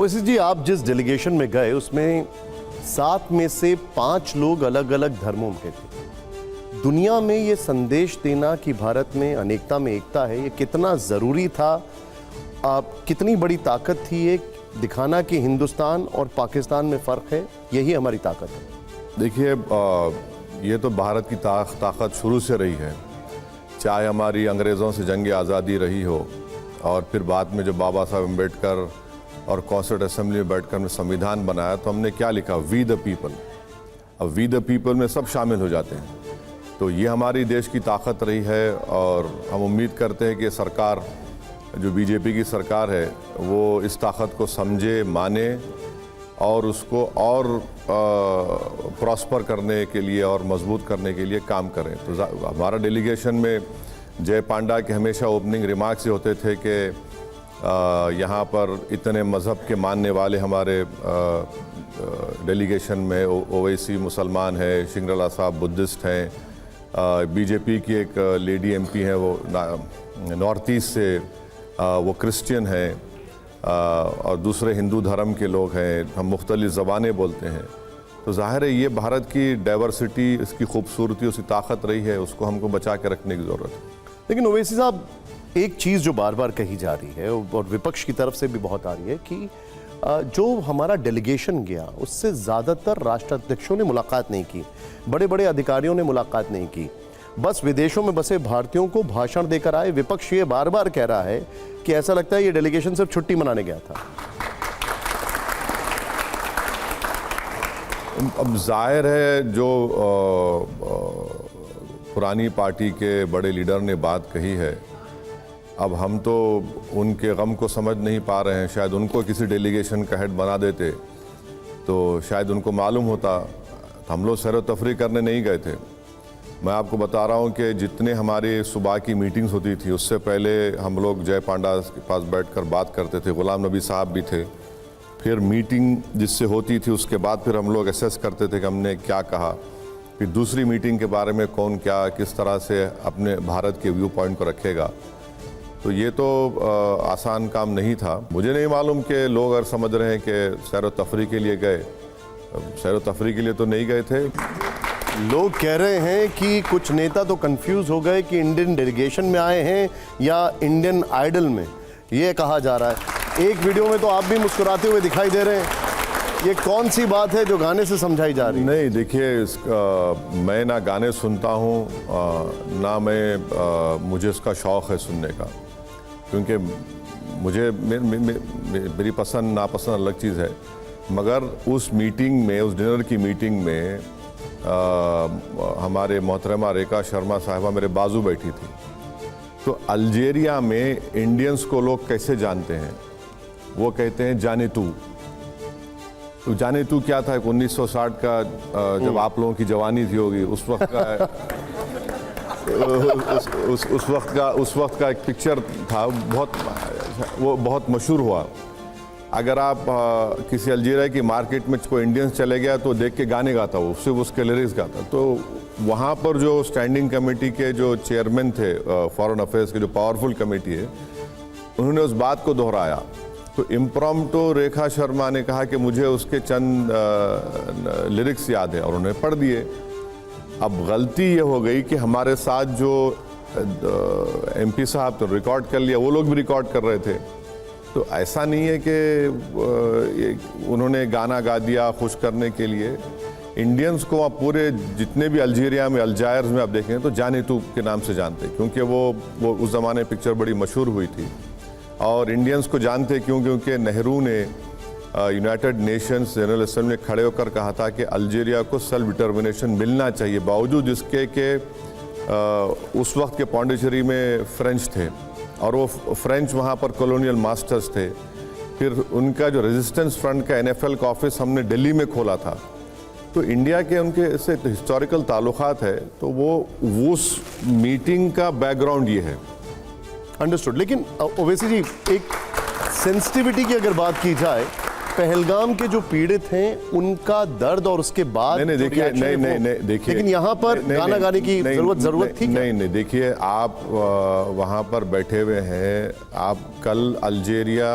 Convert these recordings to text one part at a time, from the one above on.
ओवैसी जी, आप जिस डेलीगेशन में गए उसमें 7 में से 5 लोग अलग अलग धर्मों के थे। दुनिया में ये संदेश देना कि भारत में अनेकता में एकता है, ये कितना ज़रूरी था? कितनी बड़ी ताकत थी ये दिखाना कि हिंदुस्तान और पाकिस्तान में फ़र्क है, यही हमारी ताकत है। देखिए, ये तो भारत की ताकत शुरू से रही है, चाहे हमारी अंग्रेज़ों से जंग आज़ादी रही हो और फिर बाद में जो बाबा साहब अम्बेडकर और कॉन्स्टिट्यूंट असेंबली में बैठकर हमने संविधान बनाया तो हमने क्या लिखा, वी द पीपल। अब वी द पीपल में सब शामिल हो जाते हैं, तो ये हमारी देश की ताकत रही है। और हम उम्मीद करते हैं कि सरकार, जो बीजेपी की सरकार है, वो इस ताकत को समझे, माने और उसको और प्रॉस्पर करने के लिए और मजबूत करने के लिए काम करें। तो हमारा डेलीगेशन में जय पांडा के हमेशा ओपनिंग रिमार्क्स ये होते थे कि यहाँ पर इतने मज़हब के मानने वाले हमारे डेलीगेशन में ओवैसी मुसलमान है, श्रृंगला साहब बुद्धिस्ट हैं, बीजेपी की एक लेडी एमपी हैं वो नॉर्थ ईस्ट से, वो क्रिश्चियन हैं और दूसरे हिंदू धर्म के लोग हैं, हम मुख्तलिफ ज़बानें बोलते हैं। तो जाहिर है ये भारत की डाइवर्सिटी, इसकी खूबसूरती, उसकी ताकत रही है, उसको हमको बचा के रखने की ज़रूरत है। लेकिन ओवैसी साहब, एक चीज़ जो बार बार कही जा रही है और विपक्ष की तरफ से भी बहुत आ रही है कि जो हमारा डेलीगेशन गया उससे ज़्यादातर राष्ट्राध्यक्षों ने मुलाकात नहीं की, बड़े बड़े अधिकारियों ने मुलाकात नहीं की, बस विदेशों में बसे भारतीयों को भाषण देकर आए। विपक्ष ये बार बार कह रहा है कि ऐसा लगता है ये डेलीगेशन सिर्फ छुट्टी मनाने गया था। अब जाहिर है जो पुरानी पार्टी के बड़े लीडर ने बात कही है, अब हम तो उनके गम को समझ नहीं पा रहे हैं। शायद उनको किसी डेलीगेशन का हेड बना देते तो शायद उनको मालूम होता। हम लोग सैर व तफरीह करने नहीं गए थे। मैं आपको बता रहा हूँ कि जितने हमारी सुबह की मीटिंग्स होती थी उससे पहले हम लोग जय पांडा के पास बैठकर बात करते थे, गुलाम नबी साहब भी थे। फिर मीटिंग जिससे होती थी उसके बाद फिर हम लोग असेस करते थे कि हमने क्या कहा, फिर दूसरी मीटिंग के बारे में कौन क्या किस तरह से अपने भारत के व्यू पॉइंट को रखेगा। तो ये तो आसान काम नहीं था। मुझे नहीं मालूम कि लोग अगर समझ रहे हैं कि सैर व तफरीह के लिए गए, सैर व तफरीह के लिए तो नहीं गए थे। लोग कह रहे हैं कि कुछ नेता तो कंफ्यूज हो गए कि इंडियन डेलीगेशन में आए हैं या इंडियन आइडल में, ये कहा जा रहा है। एक वीडियो में तो आप भी मुस्कुराते हुए दिखाई दे रहे हैं, ये कौन सी बात है जो गाने से समझाई जा रही है? नहीं, देखिए, मैं ना गाने सुनता हूँ ना मुझे इसका शौक़ है सुनने का, क्योंकि मुझे मेरी पसंद नापसंद अलग चीज़ है। मगर उस मीटिंग में, उस डिनर की मीटिंग में हमारे मोहतरमा रेखा शर्मा साहिबा मेरे बाजू बैठी थी। तो अल्जीरिया में इंडियंस को लोग कैसे जानते हैं? वो कहते हैं जाने तू। तो जाने तू क्या था? 1960 का जब आप लोगों की जवानी थी होगी, उस वक्त का उस वक्त का एक पिक्चर था, वो बहुत मशहूर हुआ। अगर आप किसी अल्जीरिया की मार्केट में कोई इंडियंस चले गया तो देख के गाने गाता, वो सिर्फ उसके लिरिक्स गाता। तो वहाँ पर जो स्टैंडिंग कमेटी के जो चेयरमैन थे, फॉरेन अफेयर्स की जो पावरफुल कमेटी है, उन्होंने उस बात को दोहराया। तो इम्प्रॉम्प्टू रेखा शर्मा ने कहा कि मुझे उसके चंद लिरिक्स याद है और उन्हें पढ़ दिए। अब गलती ये हो गई कि हमारे साथ जो एमपी साहब तो रिकॉर्ड कर लिया, वो लोग भी रिकॉर्ड कर रहे थे। तो ऐसा नहीं है कि उन्होंने गाना गा दिया खुश करने के लिए। इंडियंस को आप पूरे जितने भी अल्जीरिया में, अलजायर्स में आप देखेंगे तो जाने तू के नाम से जानते, क्योंकि वो उस ज़माने पिक्चर बड़ी मशहूर हुई थी। और इंडियंस को जानते क्यों? क्योंकि नेहरू ने यूनाइटेड नेशंस जनरल असेंबली में खड़े होकर कहा था कि अल्जीरिया को सेल्फ डिटर्मिनेशन मिलना चाहिए, बावजूद इसके कि उस वक्त के पौंडीचेरी में फ्रेंच थे और वो फ्रेंच वहाँ पर कॉलोनियल मास्टर्स थे। फिर उनका जो रेजिस्टेंस फ्रंट का NFL का ऑफिस हमने दिल्ली में खोला था। तो इंडिया के उनके से हिस्टोरिकल ताल्लुकात है, तो वो उस मीटिंग का बैकग्राउंड ये है। अंडरस्टूड। लेकिन ओवैसी जी, एक सेंसिटिविटी की अगर बात की जाए, पहलगाम के जो पीड़ित हैं उनका दर्द और उसके बाद नहीं देखिए, नहीं देखिए, लेकिन यहाँ पर गाना गाने की जरूरत थी? नहीं देखिए, आप वहाँ पर बैठे हुए हैं। आप कल अल्जीरिया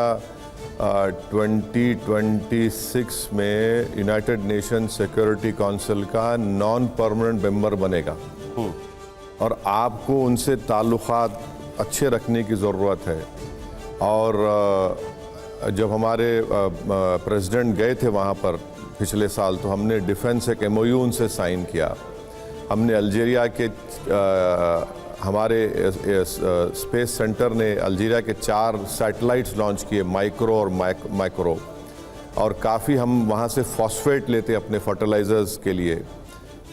2026 में यूनाइटेड नेशन सिक्योरिटी काउंसिल का नॉन परमानेंट मेंबर बनेगा और आपको उनसे ताल्लुकात अच्छे रखने की ज़रूरत है। और जब हमारे प्रेसिडेंट गए थे वहाँ पर पिछले साल, तो हमने डिफेंस एक MOU उनसे साइन किया। हमने अल्जीरिया के हमारे स्पेस सेंटर ने अल्जीरिया के 4 सैटेलाइट्स लॉन्च किए, माइक्रो और मैक्रो, और काफ़ी हम वहाँ से फॉस्फेट लेते अपने फर्टिलाइजर्स के लिए।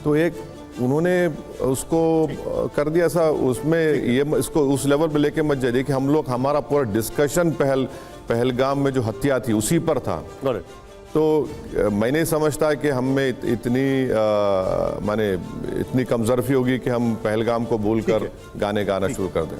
तो एक उन्होंने उसको कर दिया सा, उसमें ये इसको उस लेवल पे लेके मत जाइए कि हम लोग, हमारा पूरा डिस्कशन पहलगाम में जो हत्या थी उसी पर था। तो मैं नहीं समझता कि हम में इतनी माने इतनी कमजोरी होगी कि हम पहलगाम को भूलकर गाने गाना शुरू कर दें।